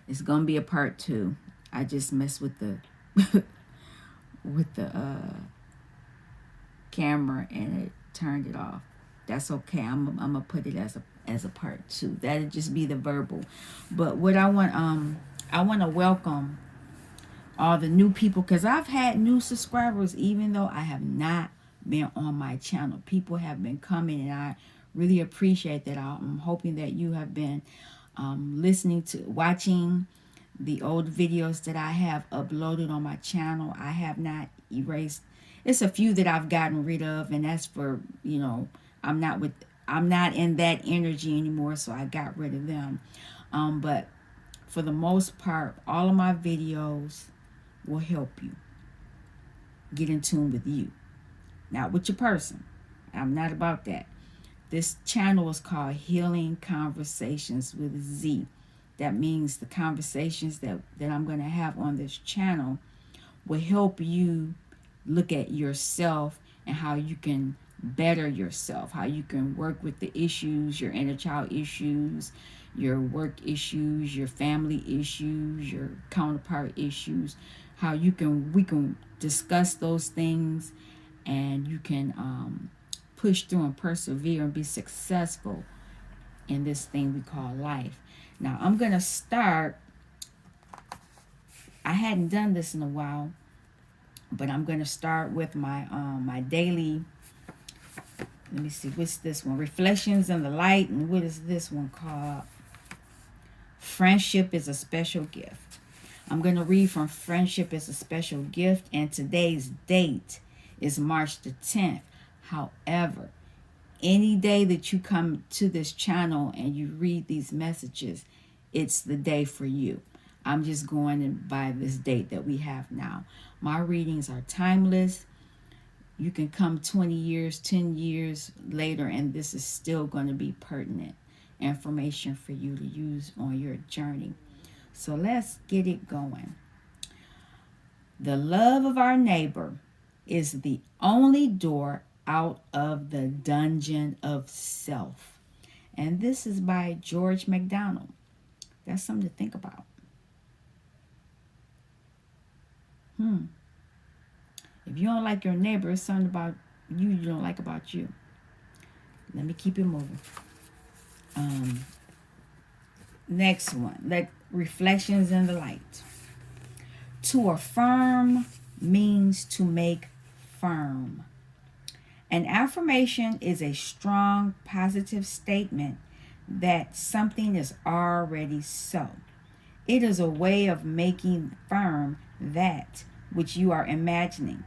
It's gonna be a part 2. I just messed with the with the camera and it turned it off. That's okay. I'm gonna put it as a part 2. That'll just be the verbal. But what I want to welcome all the new people, because I've had new subscribers even though I have not been on my channel. People have been coming, and I really appreciate that. I'm hoping that you have been listening to, watching the old videos that I have uploaded on my channel. I have not erased. It's a few that I've gotten rid of, and that's for, I'm not in that energy anymore, so I got rid of them. But for the most part, all of my videos will help you get in tune with you, not with your person. I'm not about that. This channel is called Healing Conversations with Z. That means the conversations that I'm going to have on this channel will help you look at yourself and how you can better yourself, how you can work with the issues, your inner child issues, your work issues, your family issues, your counterpart issues, how we can discuss those things, and you can push through and persevere and be successful in this thing we call life. Now I'm going to start. I hadn't done this in a while, but I'm going to start with my my daily. Let me see, what's this one? Reflections in the Light. And what is this one called? Friendship is a Special Gift. I'm going to read from Friendship is a Special Gift, and today's date is March the 10th. However, any day that you come to this channel and you read these messages, it's the day for you. I'm just going by this date that we have now. My readings are timeless. You can come 20 years, 10 years later, and this is still going to be pertinent information for you to use on your journey. So let's get it going. The love of our neighbor is the only door out of the dungeon of self. And this is by George MacDonald. That's something to think about. If you don't like your neighbor, it's something about you don't like about you. Let me keep it moving. Next one, like Reflections in the Light. To affirm means to make firm. An affirmation is a strong, positive statement that something is already so. It is a way of making firm that which you are imagining.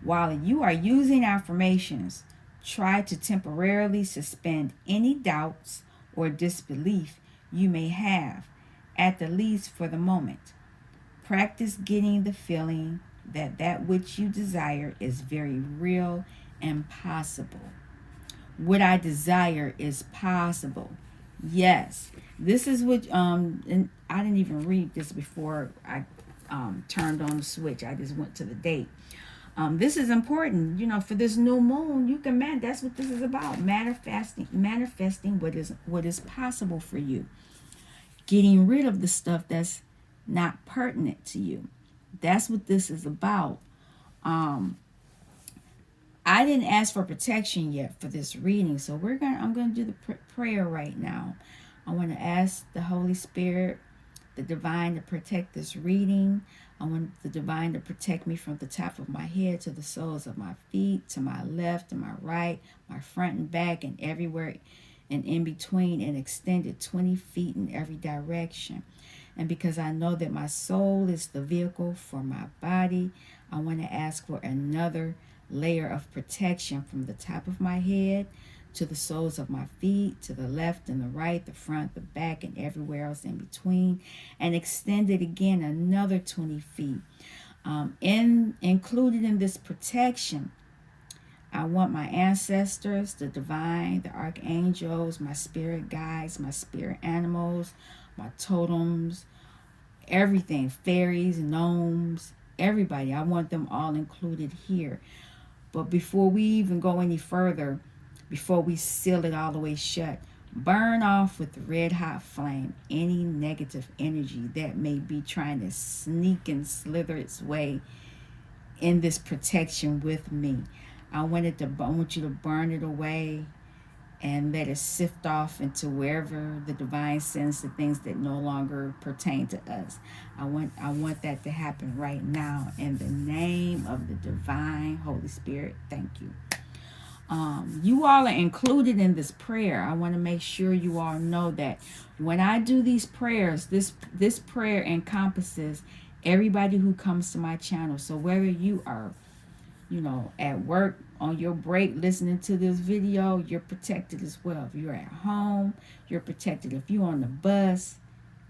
While you are using affirmations, try to temporarily suspend any doubts or disbelief you may have, at the least for the moment. Practice getting the feeling that which you desire is very real and possible. What I desire is possible. Yes, this is what and I didn't even read this before I turned on the switch. I just went to the date. This is important, for this new moon. You can that's what this is about. Manifesting what is possible for you. Getting rid of the stuff that's not pertinent to you. That's what this is about. I didn't ask for protection yet for this reading, so I'm going to do the prayer right now. I want to ask the Holy Spirit, the divine, to protect this reading. I want the divine to protect me from the top of my head to the soles of my feet, to my left and my right, my front and back, and everywhere and in between, and extended 20 feet in every direction. And because I know that my soul is the vehicle for my body, I want to ask for another layer of protection from the top of my head to the soles of my feet, to the left and the right, the front, the back, and everywhere else in between, and extend it again another 20 feet. Included in this protection, I want my ancestors, the divine, the archangels, my spirit guides, my spirit animals, my totems, everything, fairies, gnomes, everybody. I want them all included here. But before we even go any further, before we seal it all the way shut, Burn off with the red hot flame any negative energy that may be trying to sneak and slither its way in this protection with me. I want you to burn it away and let it sift off into wherever the divine sends the things that no longer pertain to us. I want that to happen right now in the name of the divine Holy Spirit. Thank you. You all are included in this prayer. I want to make sure you all know that when I do these prayers, this prayer encompasses everybody who comes to my channel. So whether you are, at work, on your break, listening to this video, you're protected as well. If you're at home, you're protected. If you're on the bus,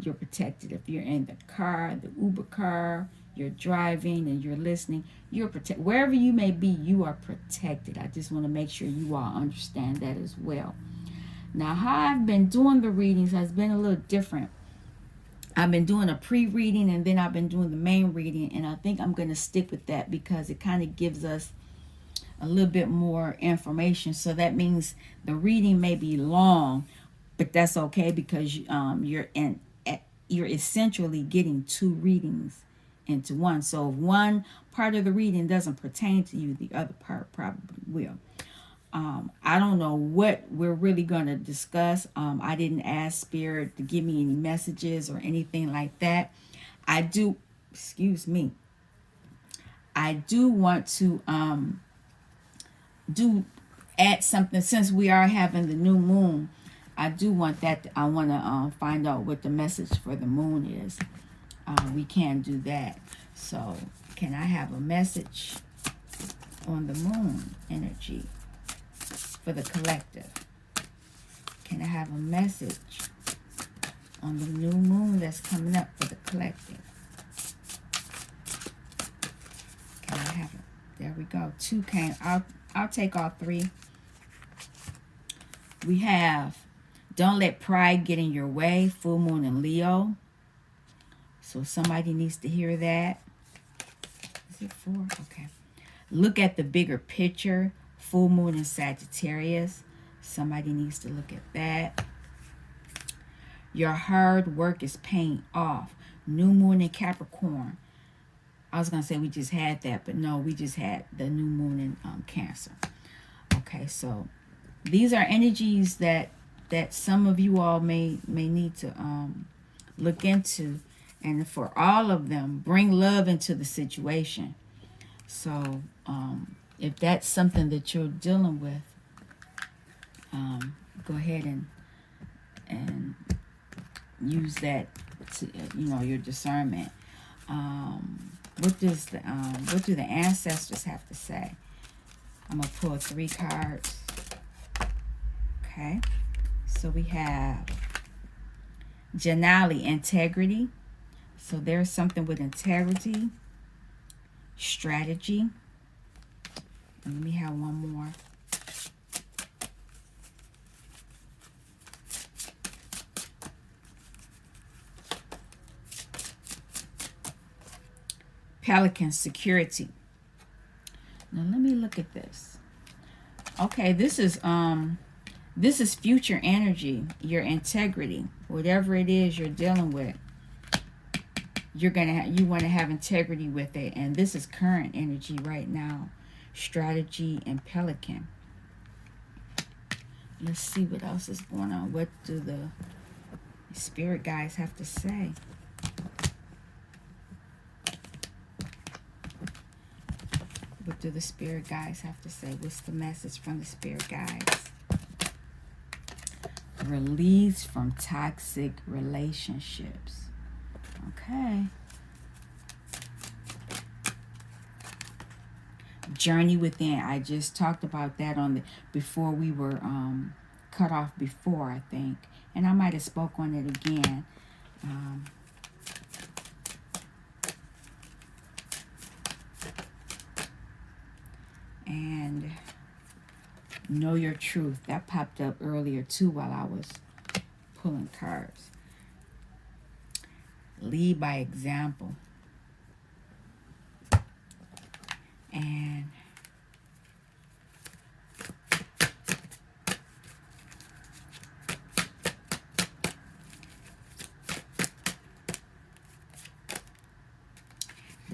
you're protected. If you're in the car, the Uber car, you're driving and you're listening, you're protected. Wherever you may be, you are protected. I just want to make sure you all understand that as well. Now, how I've been doing the readings has been a little different. I've been doing a pre-reading and then I've been doing the main reading, and I think I'm going to stick with that because it kind of gives us a little bit more information. So that means the reading may be long, but that's okay because you're essentially getting two readings into one. So if one part of the reading doesn't pertain to you, the other part probably will. I don't know what we're really going to discuss. I didn't ask Spirit to give me any messages or anything like that. I do want to add something since we are having the new moon. I want to find out what the message for the moon is. We can do that. So can I have a message on the moon energy for the collective? Can I have a message on the new moon that's coming up for the collective? Can I have it? There we go. 2 came. I'll take all 3. We have don't let pride get in your way. Full moon in Leo. So somebody needs to hear that. Is it 4? Okay. Look at the bigger picture. Full moon in Sagittarius. Somebody needs to look at that. Your hard work is paying off. New moon in Capricorn. I was going to say we just had that, but no, we just had the new moon in Cancer. Okay, so these are energies that some of you all may need to look into. And for all of them, bring love into the situation. So if that's something that you're dealing with, go ahead and use that to, your discernment. What do the ancestors have to say? I'm gonna pull 3 cards. Okay, so we have Janali, integrity. So there's something with integrity, strategy. And let me have one more. Pelican, security. Now let me look at this. Okay, this is future energy, your integrity, whatever it is you're dealing with. You want to have integrity with it, and this is current energy right now. Strategy and Pelican. Let's see what else is going on. What do the spirit guides have to say? What do the spirit guides have to say? What's the message from the spirit guides? Release from toxic relationships. Okay. Journey within. I just talked about that before we were cut off before, I think. And I might have spoke on it again. And know your truth. That popped up earlier too while I was pulling cards. Lead by example. And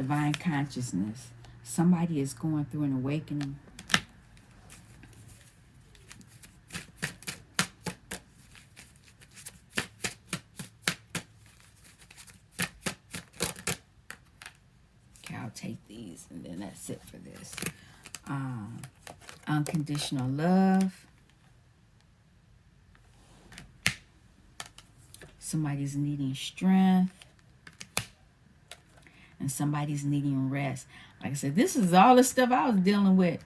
divine consciousness. Somebody is going through an awakening. Okay, I'll take these and then that's it for this. Unconditional love. Somebody's needing strength. And somebody's needing rest. Like I said, this is all the stuff I was dealing with.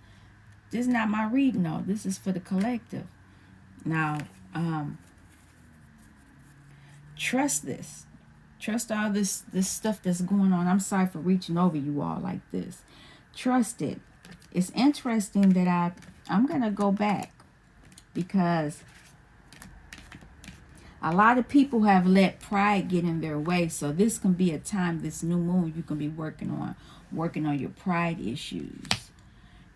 This is not my reading, though. This is for the collective. Now, trust this. Trust all this stuff that's going on. I'm sorry for reaching over you all like this. Trust it. It's interesting that I'm going to go back because a lot of people have let pride get in their way. So this can be a time, this new moon, you can be working on your pride issues.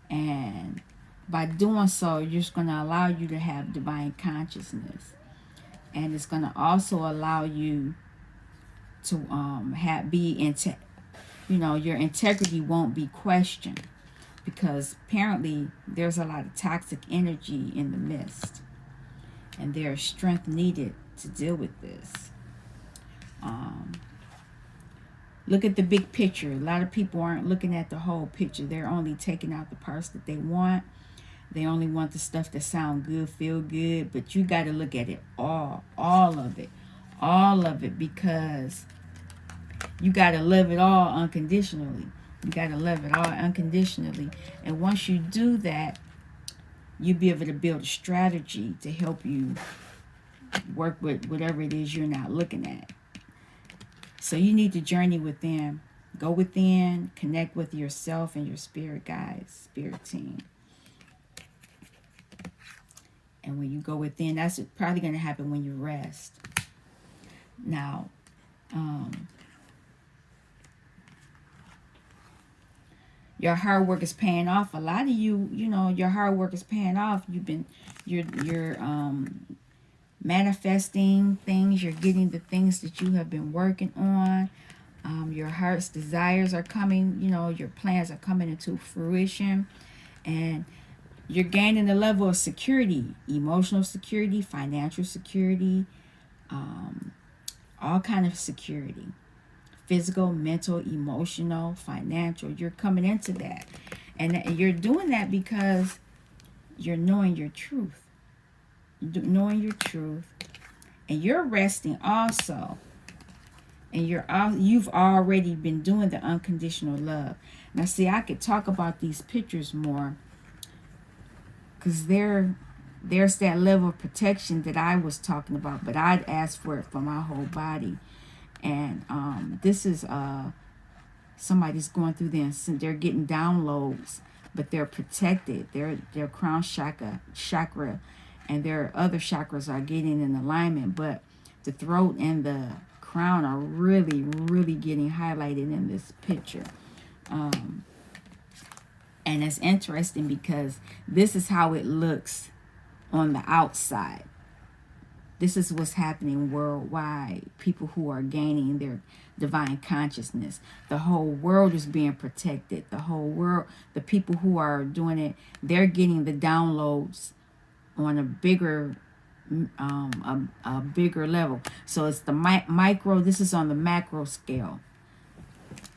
And by doing so, you're just going to allow you to have divine consciousness. And it's going to also allow you to your integrity won't be questioned. Because apparently there's a lot of toxic energy in the midst. And there's strength needed to deal with this. Look at the big picture. A lot of people aren't looking at the whole picture. They're only taking out the parts that they want. They only want the stuff that sound good, feel good. But you got to look at it all of it, because you got to love it all unconditionally. You got to love it all unconditionally. And once you do that, you'll be able to build a strategy to help you work with whatever it is you're not looking at. So you need to journey within. Go within, connect with yourself and your spirit guides, spirit team. And when you go within, that's probably going to happen when you rest. Now, your hard work is paying off. A lot of you, your hard work is paying off. You're manifesting things. You're getting the things that you have been working on. Your heart's desires are coming. Your plans are coming into fruition. And you're gaining a level of security, emotional security, financial security, all kind of security. Physical, mental, emotional, financial. You're coming into that. And you're doing that because you're knowing your truth. Knowing your truth. And you're resting also. And you've already been doing the unconditional love. Now see, I could talk about these pictures more, because there's that level of protection that I was talking about, but I'd ask for it for my whole body. And this is somebody's going through this, and they're getting downloads, but they're protected. Their crown chakra and their other chakras are getting in alignment, but the throat and the crown are really, really getting highlighted in this picture. And it's interesting because this is how it looks on the outside. This is what's happening worldwide. People who are gaining their divine consciousness. The whole world is being protected. The whole world, the people who are doing it, they're getting the downloads on a bigger level. So it's the micro. This is on the macro scale.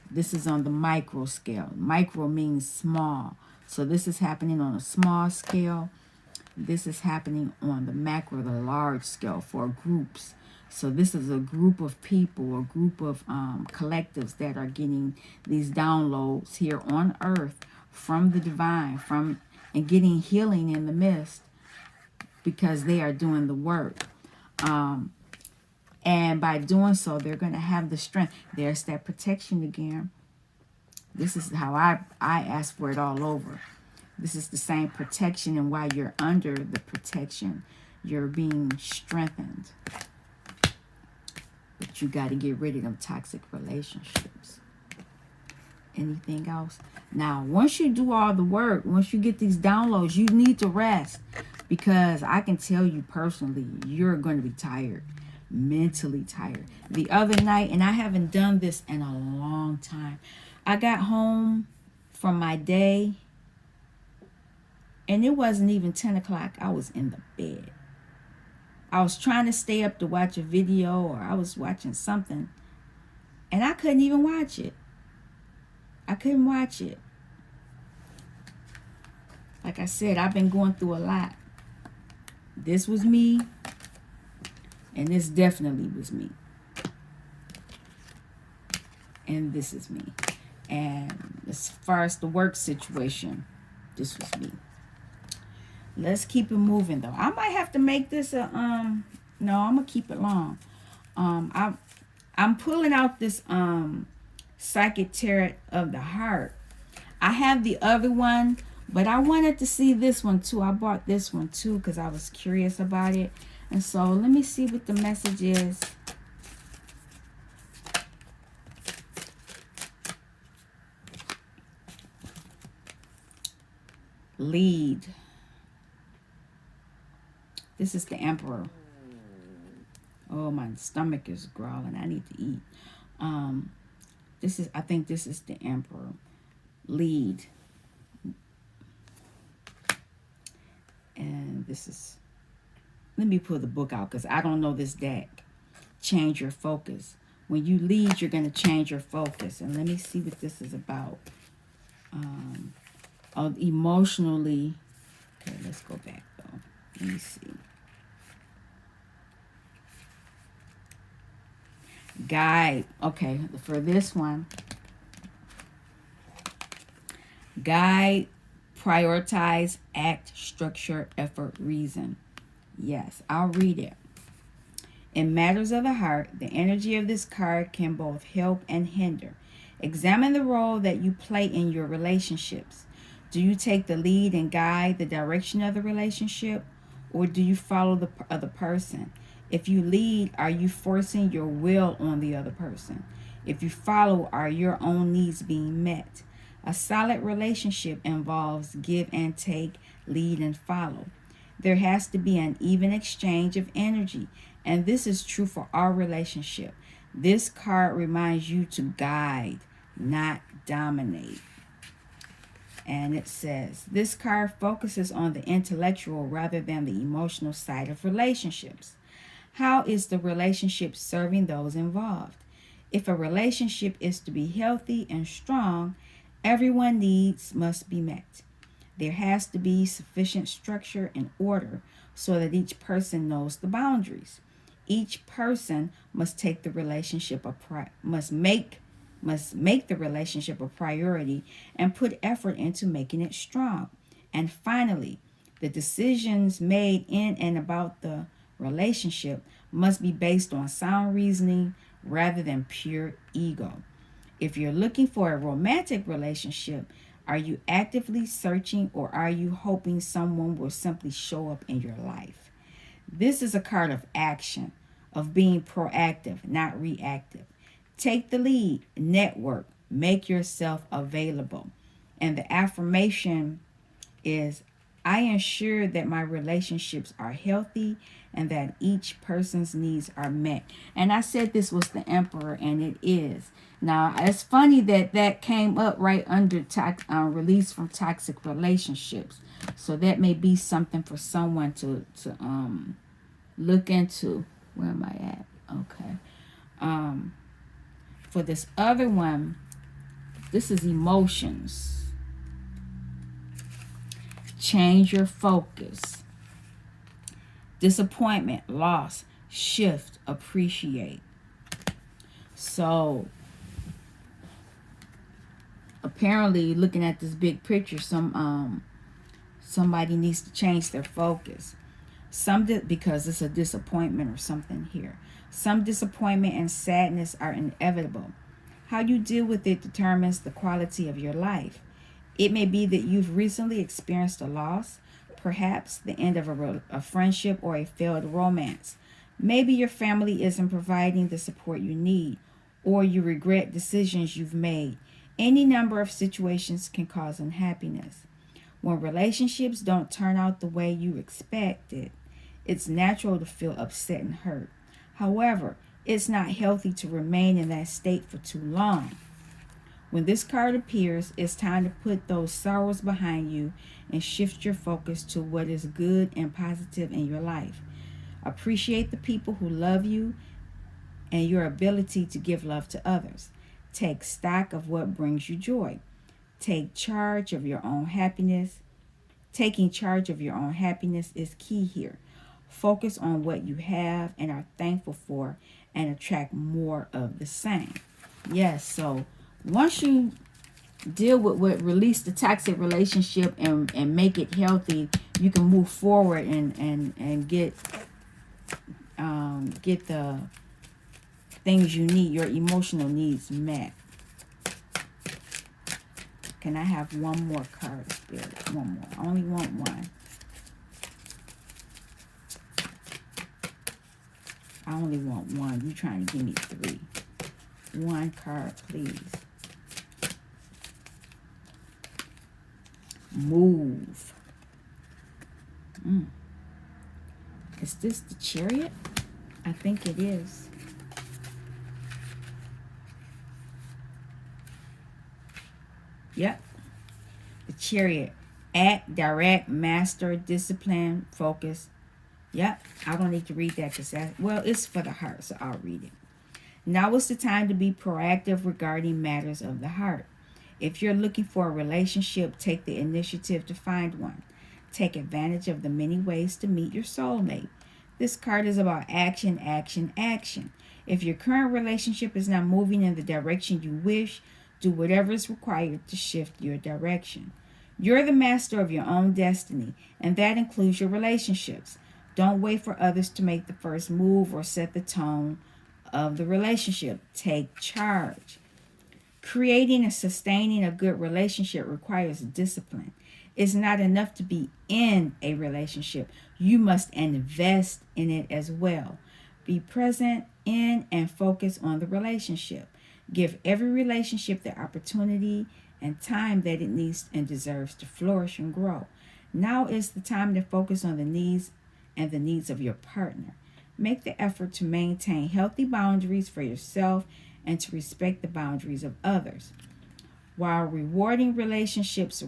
This is on the micro scale. Micro means small. So this is happening on a small scale. This is happening on the macro, the large scale for groups. So this is a group of people, a group of collectives that are getting these downloads here on earth from the divine, and getting healing in the midst, because they are doing the work. And by doing so, they're going to have the strength. There's that protection again. This is how I ask for it all over. This is the same protection, and while you're under the protection, you're being strengthened. But you got to get rid of them toxic relationships. Anything else? Now, once you do all the work, once you get these downloads, you need to rest. Because I can tell you personally, you're going to be tired. Mentally tired. The other night, and I haven't done this in a long time, I got home from my day, and it wasn't even 10 o'clock. I was in the bed. I was trying to stay up to watch a video, or I was watching something, and I couldn't even watch it. I couldn't watch it. Like I said, I've been going through a lot. This was me, and this definitely was me. And this is me. And as far as the work situation, this was me. Let's keep it moving though. I might have to make this a no, I'm gonna keep it long. I'm pulling out this Psychic Tarot of the Heart. I have the other one, but I wanted to see this one too. I bought this one too because I was curious about it. And so let me see what the message is. Lead. This is the Emperor. Oh, my stomach is growling. I need to eat. I think this is the Emperor. Lead. And this is, let me pull the book out because I don't know this deck. Change your focus. When you lead, you're going to change your focus. And let me see what this is about. Emotionally. Okay, let's go back though. Let me see. Guide. Okay, for this one. Guide, prioritize, act, structure, effort, reason. Yes, I'll read it. In matters of the heart, the energy of this card can both help and hinder. Examine the role that you play in your relationships. Do you take the lead and guide the direction of the relationship, or do you follow the other person? If you lead, are you forcing your will on the other person? If you follow, are your own needs being met? A solid relationship involves give and take, lead and follow. There has to be an even exchange of energy, and this is true for our relationship. This card reminds you to guide, not dominate. And it says, this card focuses on the intellectual rather than the emotional side of relationships. How is the relationship serving those involved? If a relationship is to be healthy and strong, everyone's needs must be met. There has to be sufficient structure and order so that each person knows the boundaries. Each person must take the relationship must make the relationship a priority and put effort into making it strong. And finally, the decisions made in and about the relationship must be based on sound reasoning rather than pure ego. If you're looking for a romantic relationship, are you actively searching or are you hoping someone will simply show up in your life? This is a card of action, of being proactive, not reactive. Take the lead, network, make yourself available. And the affirmation is, I ensure that my relationships are healthy and that each person's needs are met. And I said this was the Emperor, and it is. Now, it's funny that that came up right under release from toxic relationships. So that may be something for someone to look into. Where am I at? Okay. For this other one, this is emotions. Change your focus. Disappointment, loss, shift, appreciate. So apparently, looking at this big picture, somebody needs to change their focus. Because it's a disappointment or something here. Some disappointment and sadness are inevitable. How you deal with it determines the quality of your life. It may be that you've recently experienced a loss, perhaps the end of a friendship or a failed romance. Maybe your family isn't providing the support you need, or you regret decisions you've made. Any number of situations can cause unhappiness. When relationships don't turn out the way you expected, it's natural to feel upset and hurt. However, it's not healthy to remain in that state for too long. When this card appears, it's time to put those sorrows behind you and shift your focus to what is good and positive in your life. Appreciate the people who love you and your ability to give love to others. Take stock of what brings you joy. Take charge of your own happiness. Taking charge of your own happiness is key here. Focus on what you have and are thankful for and attract more of the same. Yes, so once you deal with what release the toxic relationship and make it healthy, you can move forward and get the things you need, your emotional needs met. Can I have one more card, Spirit? One more. I only want one. I only want one. You're trying to give me 3. One card, please. Move. Is this the Chariot? I think it is. Yep. The Chariot. Act, direct, master, discipline, focus. Yep. I don't need to read that because it's for the heart, so I'll read it. Now is the time to be proactive regarding matters of the heart. If you're looking for a relationship, take the initiative to find one. Take advantage of the many ways to meet your soulmate. This card is about action, action, action. If your current relationship is not moving in the direction you wish, do whatever is required to shift your direction. You're the master of your own destiny, and that includes your relationships. Don't wait for others to make the first move or set the tone of the relationship. Take charge. Creating and sustaining a good relationship requires discipline. It's not enough to be in a relationship. You must invest in it as well. Be present in and focus on the relationship. Give every relationship the opportunity and time that it needs and deserves to flourish and grow. Now is the time to focus on the needs and the needs of your partner. Make the effort to maintain healthy boundaries for yourself and to respect the boundaries of others. While rewarding relationships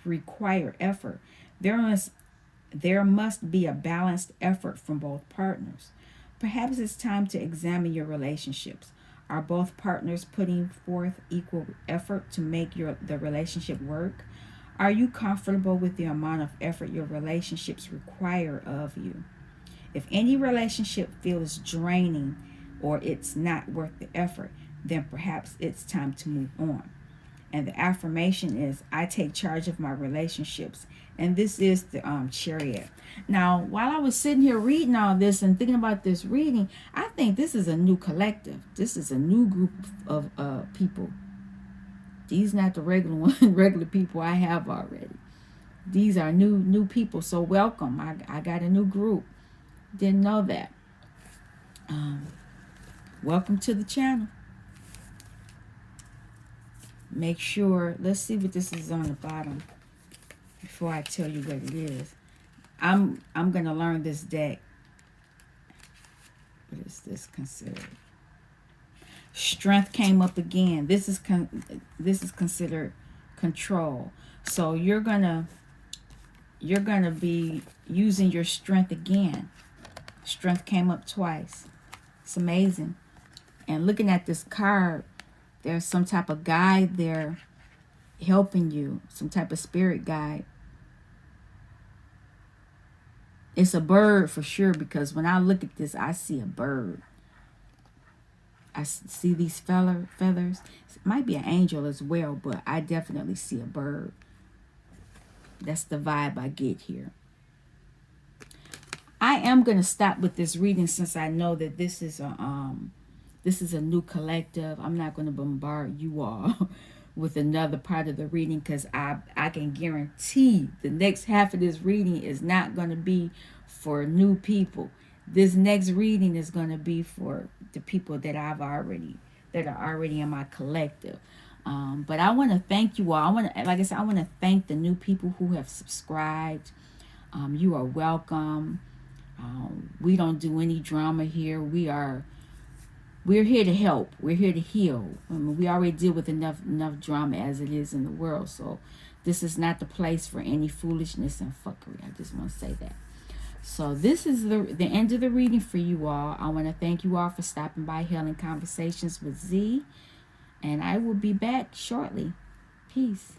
require effort, there must be a balanced effort from both partners. Perhaps it's time to examine your relationships. Are both partners putting forth equal effort to make the relationship work? Are you comfortable with the amount of effort your relationships require of you? If any relationship feels draining or it's not worth the effort, then perhaps it's time to move on. And the affirmation is, I take charge of my relationships. And this is the Chariot. Now, while I was sitting here reading all this and thinking about this reading, I think this is a new collective. This is a new group of people. These not the regular people I have already. These are new people. So welcome. I got a new group. Didn't know that. Welcome to the channel. Make sure, let's see what this is on the bottom before I tell you what it is. I'm going to learn this deck. What is this considered? Strength came up again. This is considered control. So you're gonna be using your strength again. Strength came up twice. It's amazing. And looking at this card, there's some type of guide there helping you, some type of spirit guide. It's a bird for sure, because when I look at this, I see a bird. I see these feathers. It might be an angel as well, but I definitely see a bird. That's the vibe I get here. I am going to stop with this reading since I know that this is a new collective. I'm not going to bombard you all with another part of the reading, because I can guarantee the next half of this reading is not going to be for new people. This next reading is going to be for the people that are already in my collective. But I want to thank you all. Like I said, I want to thank the new people who have subscribed. You are welcome. We don't do any drama here. We are We're here to help. We're here to heal. I mean, we already deal with enough drama as it is in the world. So this is not the place for any foolishness and fuckery. I just want to say that. So this is the end of the reading for you all. I want to thank you all for stopping by Healing Conversations with Z. And I will be back shortly. Peace.